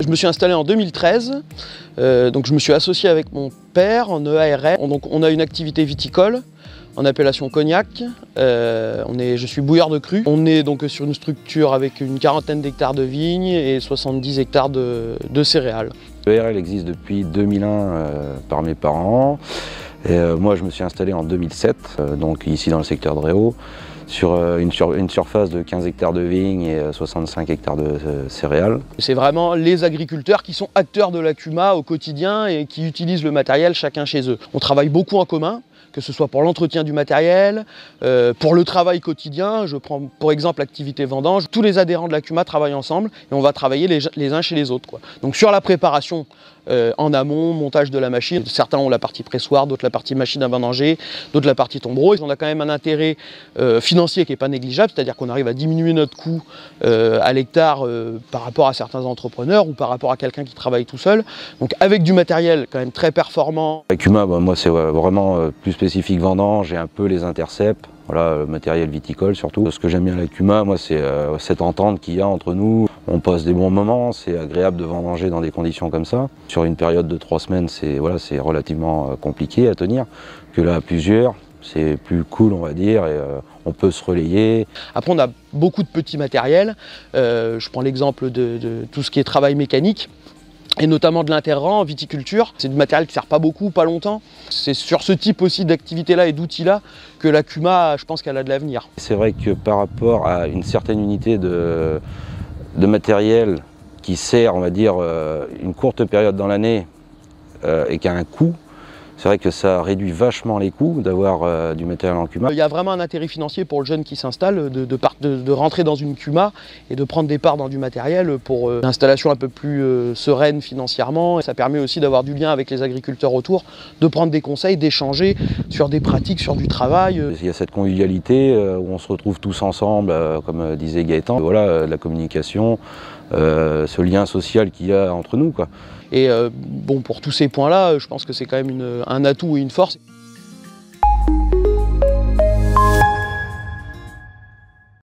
Je me suis installé en 2013, donc je me suis associé avec mon père en EARL. Donc on a une activité viticole en appellation Cognac. Je suis bouilleur de cru. On est donc sur une structure avec une quarantaine d'hectares de vignes et 70 hectares de céréales. L'EARL existe depuis 2001 par mes parents. Et moi je me suis installé en 2007, donc ici dans le secteur de Réau, sur une surface de 15 hectares de vignes et 65 hectares de céréales. C'est vraiment les agriculteurs qui sont acteurs de la CUMA au quotidien et qui utilisent le matériel chacun chez eux. On travaille beaucoup en commun, que ce soit pour l'entretien du matériel, pour le travail quotidien. Je prends pour exemple l'activité vendange. Tous les adhérents de la CUMA travaillent ensemble et on va travailler les uns chez les autres, quoi. Donc sur la préparation en amont, montage de la machine, certains ont la partie pressoir, d'autres la partie machine à vendanger, d'autres la partie tombereau. On a quand même un intérêt financier qui n'est pas négligeable, c'est-à-dire qu'on arrive à diminuer notre coût à l'hectare par rapport à certains entrepreneurs ou par rapport à quelqu'un qui travaille tout seul. Donc avec du matériel quand même très performant. La CUMA, moi c'est vraiment plus spécifique vendange et un peu les intercepts. Voilà, le matériel viticole surtout. Ce que j'aime bien à la CUMA, moi, c'est cette entente qu'il y a entre nous. On passe des bons moments, c'est agréable de vendanger dans des conditions comme ça. Sur une période de 3 semaines, c'est relativement compliqué à tenir. Que là, à plusieurs, c'est plus cool, on va dire, et on peut se relayer. Après, on a beaucoup de petits matériels. Je prends l'exemple de tout ce qui est travail mécanique, et notamment de l'interrang en viticulture. C'est du matériel qui ne sert pas beaucoup, pas longtemps. C'est sur ce type aussi d'activité-là et d'outils-là que la CUMA, je pense qu'elle a de l'avenir. C'est vrai que par rapport à une certaine unité de matériel qui sert, on va dire, une courte période dans l'année et qui a un coût, c'est vrai que ça réduit vachement les coûts d'avoir du matériel en CUMA. Il y a vraiment un intérêt financier pour le jeune qui s'installe de rentrer dans une CUMA et de prendre des parts dans du matériel pour une installation un peu plus sereine financièrement. Et ça permet aussi d'avoir du lien avec les agriculteurs autour, de prendre des conseils, d'échanger sur des pratiques, sur du travail. Il y a cette convivialité où on se retrouve tous ensemble, comme disait Gaëtan. Voilà, la communication, ce lien social qu'il y a entre nous, quoi. Et bon, pour tous ces points-là, je pense que c'est quand même un atout et une force.